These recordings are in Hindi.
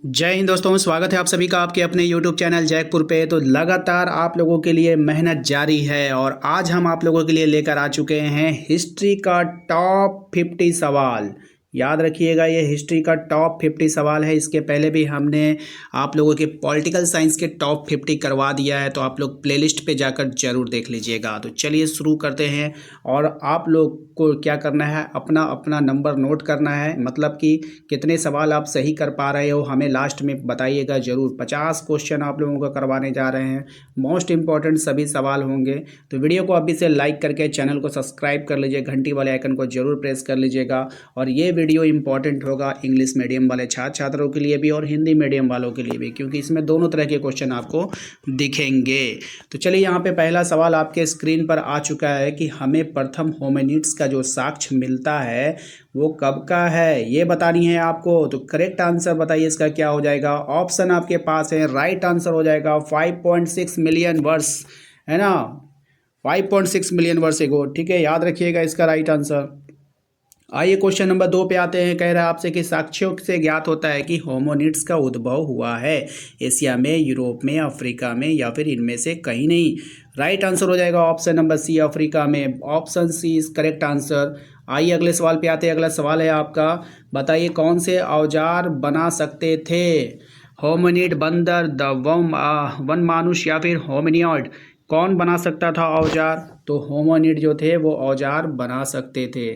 जय हिंद दोस्तों, स्वागत है आप सभी का आपके अपने YouTube चैनल जैकपुर पे। तो लगातार आप लोगों के लिए मेहनत जारी है और आज हम आप लोगों के लिए लेकर आ चुके हैं हिस्ट्री का टॉप 50 सवाल। याद रखिएगा, ये हिस्ट्री का टॉप 50 सवाल है। इसके पहले भी हमने आप लोगों के पॉलिटिकल साइंस के टॉप 50 करवा दिया है, तो आप लोग प्लेलिस्ट पे जाकर जरूर देख लीजिएगा। तो चलिए शुरू करते हैं। और आप लोग को क्या करना है, अपना अपना नंबर नोट करना है, मतलब कि कितने सवाल आप सही कर पा रहे हो हमें लास्ट में बताइएगा ज़रूर। 50 क्वेश्चन आप लोगों को करवाने जा रहे हैं, मोस्ट इंपॉर्टेंट सभी सवाल होंगे। तो वीडियो को अभी से लाइक करके चैनल को सब्सक्राइब कर लीजिए, घंटी वाले आइकन को जरूर प्रेस कर लीजिएगा। और ये वीडियो इंपॉर्टेंट होगा इंग्लिश मीडियम वाले छात्र छात्रों के लिए भी और हिंदी मीडियम वालों के लिए भी, क्योंकि इसमें दोनों तरह के क्वेश्चन आपको दिखेंगे। तो चलिए, यहाँ पे पहला सवाल आपके स्क्रीन पर आ चुका है कि हमें प्रथम होमिनिड्स का जो साक्ष्य मिलता है वो कब का है, ये बतानी है आपको। तो करेक्ट आंसर बताइए इसका क्या हो जाएगा। ऑप्शन आपके पास है, राइट आंसर हो जाएगा 5.6 मिलियन वर्ष, है ना। 5.6 मिलियन वर्ष एगो, ठीक है, याद रखिएगा इसका राइट आंसर। आइए क्वेश्चन नंबर 2 पे आते हैं। कह रहा है आपसे कि साक्ष्यों से ज्ञात होता है कि होमोनिड्स का उद्भव हुआ है एशिया में, यूरोप में, अफ्रीका में या फिर इनमें से कहीं नहीं। राइट आंसर हो जाएगा ऑप्शन नंबर सी, अफ्रीका में। Option C is correct answer. आइए अगले सवाल पे आते हैं। अगला सवाल है आपका, बताइए कौन से औजार बना सकते थे होमिनिड, बंदर, द वन मानुष या फिर होमिनियड। कौन बना सकता था औजार? तो होमिनिड जो थे वो औजार बना सकते थे।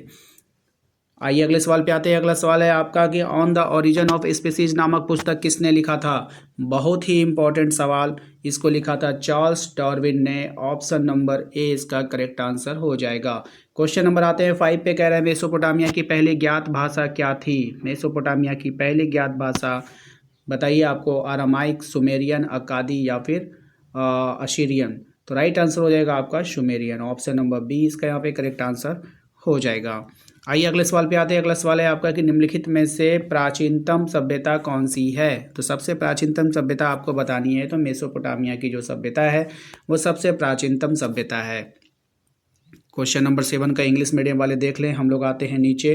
आइए अगले सवाल पे आते हैं। अगला सवाल है आपका कि on the origin of species नामक पुस्तक किसने लिखा था? बहुत ही इंपॉर्टेंट सवाल। इसको लिखा था चार्ल्स डार्विन ने। ऑप्शन नंबर ए इसका करेक्ट आंसर हो जाएगा। क्वेश्चन नंबर आते हैं 5 पे। कह रहे हैं मेसोपोटामिया की पहली ज्ञात भाषा क्या थी? मेसोपोटामिया की पहली ज्ञात भाषा बताइए आपको, अरामाइक, सुमेरियन, अकादी या फिर अशीरियन। तो राइट आंसर हो जाएगा आपका सुमेरियन। ऑप्शन नंबर बी इसका यहाँ पे करेक्ट आंसर हो जाएगा। आइए अगले सवाल पे आते हैं। अगला सवाल है आपका कि निम्नलिखित में से प्राचीनतम सभ्यता कौन सी है? तो सबसे प्राचीनतम सभ्यता आपको बतानी है, तो मेसोपोटामिया की जो सभ्यता है वो सबसे प्राचीनतम सभ्यता है। क्वेश्चन नंबर 7 का इंग्लिश मीडियम वाले देख लें। हम लोग आते हैं नीचे।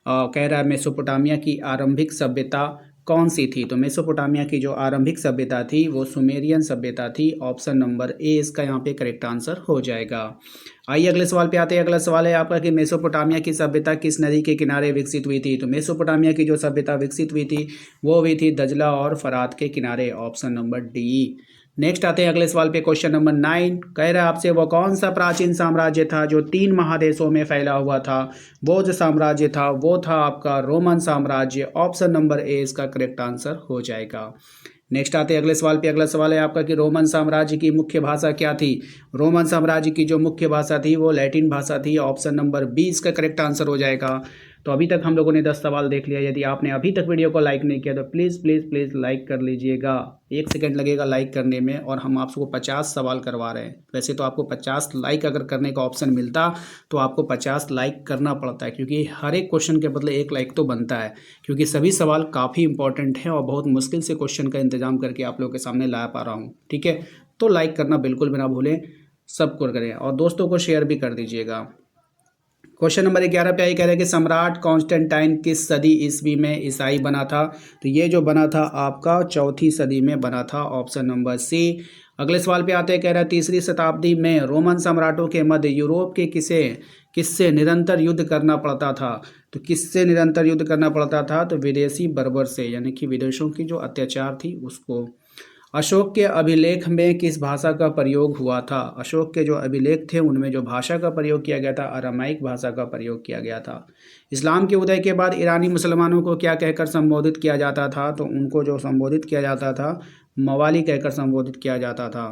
कह रहा है मेसोपोटामिया की आरंभिक सभ्यता कौन सी थी? तो मेसोपोटामिया की जो आरंभिक सभ्यता थी वो सुमेरियन सभ्यता थी। ऑप्शन नंबर ए इसका यहाँ पे करेक्ट आंसर हो जाएगा। आइए अगले सवाल पे आते हैं। अगला सवाल है आपका कि मेसोपोटामिया की सभ्यता किस नदी के किनारे विकसित हुई थी? तो मेसोपोटामिया की जो सभ्यता विकसित हुई थी वो हुई थी दजला और फरात के किनारे। Option number D. नेक्स्ट आते हैं अगले सवाल पे। क्वेश्चन नंबर 9 कह रहा है आपसे वो कौन सा प्राचीन साम्राज्य था जो 3 महादेशों में फैला हुआ था? वो जो साम्राज्य था वो था आपका रोमन साम्राज्य। ऑप्शन नंबर ए इसका करेक्ट आंसर हो जाएगा। नेक्स्ट आते हैं अगले सवाल पे। अगला सवाल है आपका कि रोमन साम्राज्य की मुख्य भाषा क्या थी? रोमन साम्राज्य की जो मुख्य भाषा थी वो लैटिन भाषा थी। ऑप्शन नंबर बी इसका करेक्ट आंसर हो जाएगा। तो अभी तक हम लोगों ने 10 सवाल देख लिया। यदि आपने अभी तक वीडियो को लाइक नहीं किया तो प्लीज़ प्लीज़ प्लीज़ लाइक कर लीजिएगा। 1 सेकंड लगेगा लाइक करने में और हम आपको 50 सवाल करवा रहे हैं। वैसे तो आपको 50 लाइक अगर करने का ऑप्शन मिलता तो आपको 50 लाइक करना पड़ता है, क्योंकि हर एक क्वेश्चन के बदले 1 लाइक तो बनता है, क्योंकि सभी सवाल काफ़ी इंपॉर्टेंट हैं और बहुत मुश्किल से क्वेश्चन का इंतजाम करके आप लोगों के सामने ला पा रहा हूँ। ठीक है, तो लाइक करना बिल्कुल भी ना भूलें, सबको करें और दोस्तों को शेयर भी कर दीजिएगा। क्वेश्चन नंबर 11 पे आई कह रहे हैं कि सम्राट कॉन्स्टेंटाइन किस सदी ईस्वी में ईसाई बना था? तो ये जो बना था आपका 4वीं सदी में बना था। Option number C. अगले सवाल पे आते हैं। कह रहा है 3री शताब्दी में रोमन सम्राटों के मध्य यूरोप के किससे निरंतर युद्ध करना पड़ता था? तो किससे निरंतर युद्ध करना पड़ता था? तो विदेशी बर्बर से, यानी कि विदेशों की जो अत्याचार थी उसको। अशोक के अभिलेख में किस भाषा का प्रयोग हुआ था? अशोक के जो अभिलेख थे उनमें जो भाषा का प्रयोग किया गया था, अरामाइक भाषा का प्रयोग किया गया था। इस्लाम के उदय के बाद ईरानी मुसलमानों को क्या कहकर संबोधित किया जाता था? तो उनको जो संबोधित किया जाता था मवाली कहकर संबोधित किया जाता था।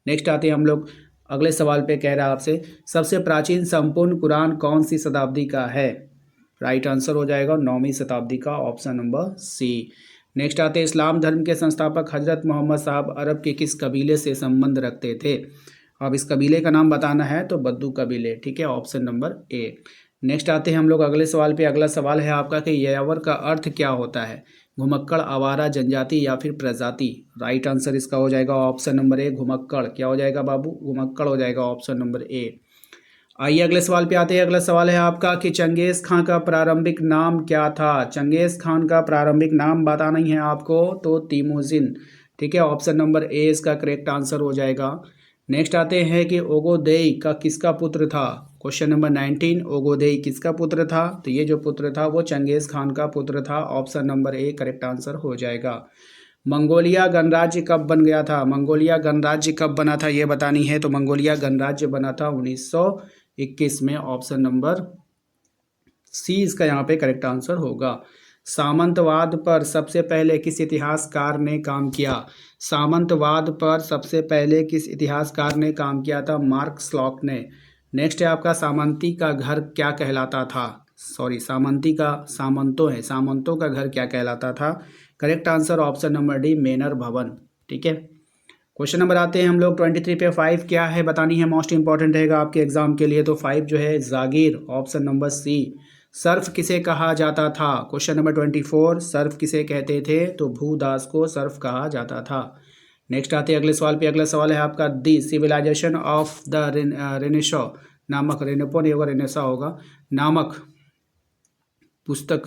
नेक्स्ट आते हैं हम लोग अगले सवाल पे। कह रहा है आपसे सबसे प्राचीन संपूर्ण कुरान कौन सी शताब्दी का है? राइट आंसर हो जाएगा 9वीं शताब्दी का। ऑप्शन नंबर सी। नेक्स्ट आते हैं इस्लाम धर्म के संस्थापक हजरत मोहम्मद साहब अरब के किस कबीले से संबंध रखते थे? अब इस कबीले का नाम बताना है तो बद्दू कबीले। ठीक है, ऑप्शन नंबर ए। नेक्स्ट आते हैं हम लोग अगले सवाल पे। अगला सवाल है आपका कि यावर का अर्थ क्या होता है? घुमक्कड़, आवारा, जनजाति या फिर प्रजाति। राइट आंसर इसका हो जाएगा ऑप्शन नंबर ए, घुमक्कड़। क्या हो जाएगा बाबू? घुमक्कड़ हो जाएगा ऑप्शन नंबर ए। आइए अगले सवाल पे आते हैं। अगला सवाल है आपका कि चंगेज़ खान का प्रारंभिक नाम क्या था। चंगेज़ खान का प्रारंभिक नाम बताना ही है आपको, तो तिमुजिन। ठीक है, ऑप्शन नंबर ए इसका करेक्ट आंसर हो जाएगा। नेक्स्ट आते हैं कि ओगोदेई का किसका पुत्र था। क्वेश्चन नंबर 19, ओगोदेई किसका पुत्र था। तो ये जो पुत्र था वो चंगेज़ खान का पुत्र था। Option number A correct answer हो जाएगा। मंगोलिया गणराज्य कब बन गया था। मंगोलिया गणराज्य कब बना था ये बतानी है। तो मंगोलिया गणराज्य बना था 1921 में। ऑप्शन नंबर सी इसका यहाँ पे करेक्ट आंसर होगा। सामंतवाद पर सबसे पहले किस इतिहासकार ने काम किया। सामंतवाद पर सबसे पहले किस इतिहासकार ने काम किया था। मार्क स्लॉक ने। नेक्स्ट है आपका सामंती का घर क्या कहलाता था। सॉरी, सामंती का सामंतों है, सामंतों का घर क्या कहलाता था। Correct answer option number D manor भवन। ठीक है, क्वेश्चन नंबर आते हैं हम लोग 23 पे। 5 क्या है बतानी है, मोस्ट इंपॉर्टेंट रहेगा आपके एग्जाम के लिए। तो 5 जो है जागीर। Option number C. सर्फ किसे कहा जाता था। क्वेश्चन नंबर 24, सर्फ किसे कहते थे। तो भूदास को सर्फ कहा जाता था। नेक्स्ट आते हैं अगले सवाल पे। अगला सवाल है आपका दी सिविलाइजेशन ऑफ द रेनेशो नामक, रेनेपो नहीं होगा रेनेसा होगा, नामक पुस्तक।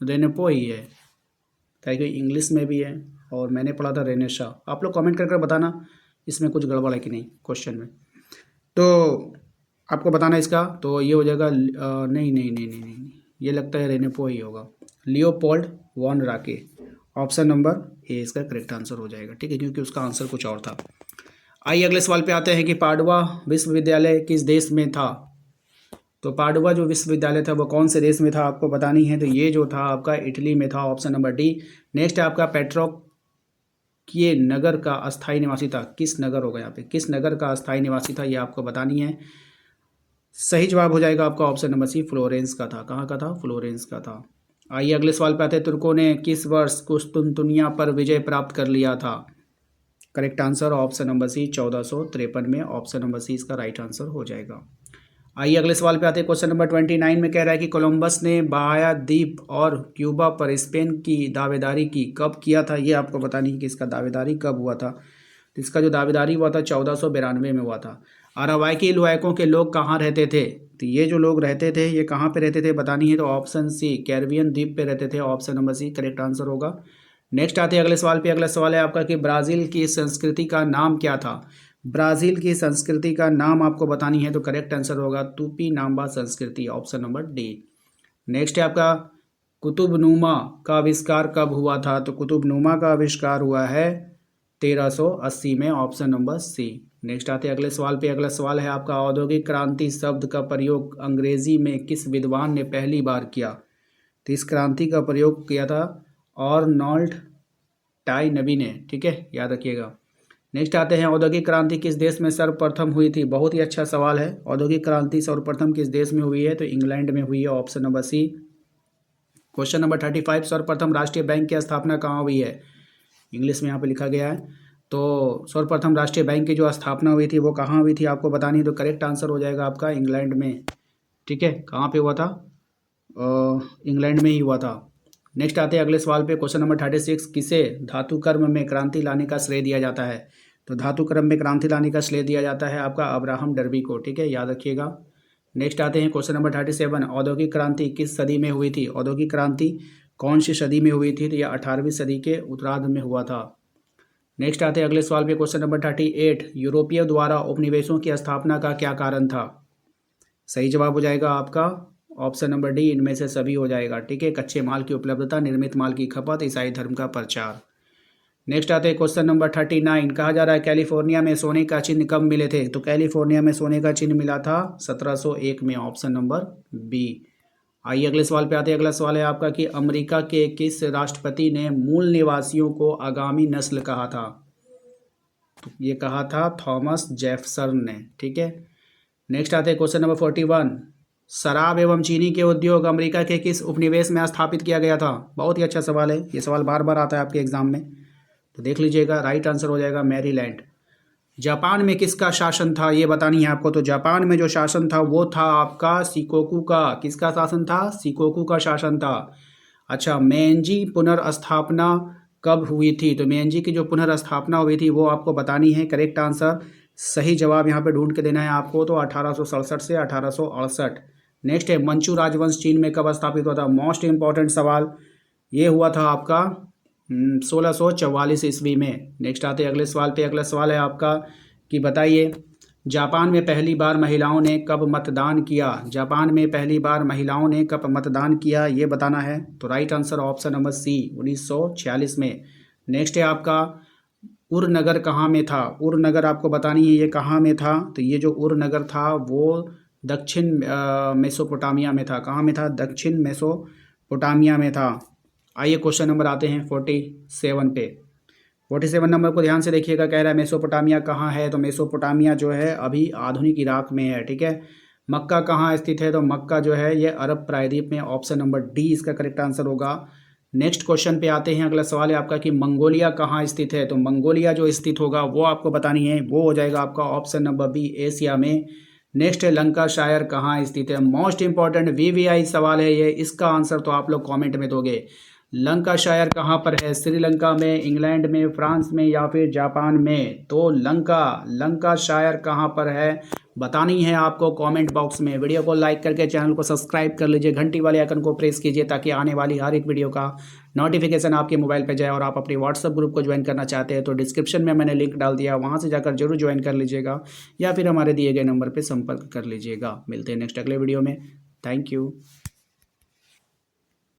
रेनेपो ही है, कहीं कहीं इंग्लिश में भी है और मैंने पढ़ा था रेनेशा। आप लोग कमेंट करके बताना इसमें कुछ गड़बड़ है कि नहीं क्वेश्चन में, तो आपको बताना इसका। तो ये हो जाएगा नहीं नहीं नहीं नहीं नहीं, ये लगता है रेनेपो ही होगा। लियोपोल्ड वॉन राके। ऑप्शन नंबर ए इसका करेक्ट आंसर हो जाएगा। ठीक है, क्योंकि उसका आंसर कुछ और था। आइए अगले सवाल पे आते हैं कि पाडुआ विश्वविद्यालय किस देश में था। तो पाडुआ जो विश्वविद्यालय था वो कौन से देश में था आपको बतानी है। तो ये जो था आपका इटली में था। Option number D. नेक्स्ट है आपका पेट्रोक ये नगर का अस्थाई निवासी था। किस नगर होगा यहाँ पे, किस नगर का अस्थाई निवासी था ये आपको बतानी है। सही जवाब हो जाएगा आपका ऑप्शन नंबर सी, फ्लोरेंस का था। कहाँ का था, फ्लोरेंस का था। आइए अगले सवाल पे आते हैं। तुर्कों ने किस वर्ष कुस्तुनतुनिया पर विजय प्राप्त कर लिया था। Correct answer option number C 1453 में। ऑप्शन नंबर सी इसका राइट आंसर हो जाएगा। आइए अगले सवाल पे आते हैं। क्वेश्चन नंबर 29 में कह रहा है कि कोलंबस ने बाया द्वीप और क्यूबा पर स्पेन की दावेदारी की कब किया था। ये आपको बतानी है कि इसका दावेदारी कब हुआ था। तो इसका जो दावेदारी हुआ था 1492 में हुआ था। अरावाकी लुआयकों के लोग कहाँ रहते थे। तो ये जो लोग रहते थे ये कहाँ पे रहते थे बतानी है। तो ऑप्शन सी कैरिबियन द्वीप पे रहते थे। Option number C correct answer होगा। नेक्स्ट आते हैं अगले सवाल पे। अगला सवाल है आपका कि ब्राज़ील की संस्कृति का नाम क्या था। ब्राज़ील की संस्कृति का नाम आपको बतानी है। तो करेक्ट आंसर होगा तूपी-नाम्बा संस्कृति। Option number D. नेक्स्ट है आपका कुतुबनुमा का आविष्कार कब हुआ था। तो कुतुबनुमा का आविष्कार हुआ है 1380 में। ऑप्शन नंबर सी। नेक्स्ट आते हैं अगले सवाल पे। अगला सवाल है आपका औद्योगिक क्रांति शब्द का प्रयोग अंग्रेजी में किस विद्वान ने पहली बार किया। तो इस क्रांति का प्रयोग किया था आर्नोल्ड टाइनबी ने। ठीक है, याद रखिएगा। नेक्स्ट आते हैं औद्योगिक क्रांति किस देश में सर्वप्रथम हुई थी। बहुत ही अच्छा सवाल है। औद्योगिक क्रांति सर्वप्रथम किस देश में हुई है। तो इंग्लैंड में हुई है। Option number C. Question number 35, सर्वप्रथम राष्ट्रीय बैंक की स्थापना कहाँ हुई है। इंग्लिश में यहाँ पे लिखा गया है। तो सर्वप्रथम राष्ट्रीय बैंक की जो स्थापना हुई थी वो कहाँ हुई थी आपको बतानी है। तो करेक्ट आंसर हो जाएगा आपका इंग्लैंड में। ठीक है, कहाँ पे हुआ था, इंग्लैंड में ही हुआ था। नेक्स्ट आते हैं अगले सवाल पे। क्वेश्चन नंबर 36, किसे धातु कर्म में क्रांति लाने का श्रेय दिया जाता है। तो धातु कर्म में क्रांति लाने का श्रेय दिया जाता है आपका अब्राहम डर्बी को। ठीक है, याद रखिएगा। नेक्स्ट आते हैं क्वेश्चन नंबर 37, औद्योगिक क्रांति किस सदी में हुई थी। औद्योगिक क्रांति कौन सी सदी में हुई थी। तो यह 18वीं सदी के उत्तरार्ध में हुआ था। नेक्स्ट आते हैं अगले सवाल पे। क्वेश्चन नंबर 38, यूरोपियों द्वारा उपनिवेशों की स्थापना का क्या कारण था। सही जवाब हो जाएगा आपका ऑप्शन नंबर डी, इनमें से सभी हो जाएगा। ठीक है, कच्चे माल की उपलब्धता, निर्मित माल की खपत, ईसाई धर्म का प्रचार। नेक्स्ट आते हैं क्वेश्चन नंबर 39, कहा जा रहा है कैलिफोर्निया में सोने का चिन्ह कब मिले थे। तो कैलिफोर्निया में सोने का चिन्ह मिला था 1701 में। Option number B. आइए अगले सवाल पे आते हैं। अगला सवाल है आपका कि अमेरिका के किस राष्ट्रपति ने मूल निवासियों को आगामी नस्ल कहा था। तो ये कहा था थॉमस जेफरसन ने। ठीक है, नेक्स्ट आते हैं क्वेश्चन नंबर 41, शराब एवं चीनी के उद्योग अमेरिका के किस उपनिवेश में स्थापित किया गया था। बहुत ही अच्छा सवाल है, ये सवाल बार बार आता है आपके एग्जाम में, तो देख लीजिएगा। राइट आंसर हो जाएगा मैरीलैंड। जापान में किसका शासन था ये बतानी है आपको। तो जापान में जो शासन था वो था आपका शिकोकू का। किसका शासन था, शिकोकू का शासन था। अच्छा, मेंजी पुनर्स्थापना कब हुई थी। तो मेंजी की जो पुनर्स्थापना हुई थी वो आपको बतानी है। करेक्ट आंसर सही जवाब यहाँ पे ढूंढ के देना है आपको, तो 1867 से 1868। नेक्स्ट है मंचू राजवंश चीन में कब स्थापित हुआ था? मोस्ट इंपॉर्टेंट सवाल ये हुआ था आपका 1644 ईस्वी में। नेक्स्ट आते हैं अगले सवाल पे। अगला सवाल है आपका कि बताइए जापान में पहली बार महिलाओं ने कब मतदान किया? जापान में पहली बार महिलाओं ने कब मतदान किया ये बताना है। तो right answer option number C 1946 में। नेक्स्ट है आपका उरनगर कहाँ में था? उरनगर आपको बतानी है ये कहाँ में था। तो ये जो उरनगर था वो दक्षिण मेसोपोटामिया में था। कहाँ में था? दक्षिण मेसोपोटामिया में था। आइए क्वेश्चन नंबर आते हैं 47 पे। 47 नंबर को ध्यान से देखिएगा, कह रहा है मेसोपोटामिया कहाँ है? तो मेसोपोटामिया जो है अभी आधुनिक इराक में है, ठीक है। मक्का कहाँ स्थित है? तो मक्का जो है ये अरब प्रायद्वीप में। ऑप्शन नंबर डी इसका करेक्ट आंसर होगा। नेक्स्ट क्वेश्चन पे आते हैं। अगला सवाल है आपका कि मंगोलिया कहाँ स्थित है? तो मंगोलिया जो स्थित होगा वो आपको बतानी है, वो हो जाएगा आपका ऑप्शन नंबर बी एशिया में। नेक्स्ट है लंकाशायर कहाँ स्थित है? मोस्ट इंपॉर्टेंट वीवीआई सवाल है ये, इसका आंसर तो आप लोग कमेंट में दोगे। लंकाशायर कहाँ पर है? श्रीलंका में, इंग्लैंड में, फ्रांस में या फिर जापान में? तो लंकाशायर कहाँ पर है बतानी है आपको कमेंट बॉक्स में। वीडियो को लाइक करके चैनल को सब्सक्राइब कर लीजिए, घंटी वाले आइकन को प्रेस कीजिए ताकि आने वाली हर एक वीडियो का नोटिफिकेशन आपके मोबाइल पे जाए। और आप अपने व्हाट्सएप ग्रुप को ज्वाइन करना चाहते हैं तो डिस्क्रिप्शन में मैंने लिंक डाल दिया, वहाँ से जाकर जरूर ज्वाइन कर लीजिएगा या फिर हमारे दिए गए नंबर पर संपर्क कर लीजिएगा। मिलते हैं नेक्स्ट अगले वीडियो में। Thank you.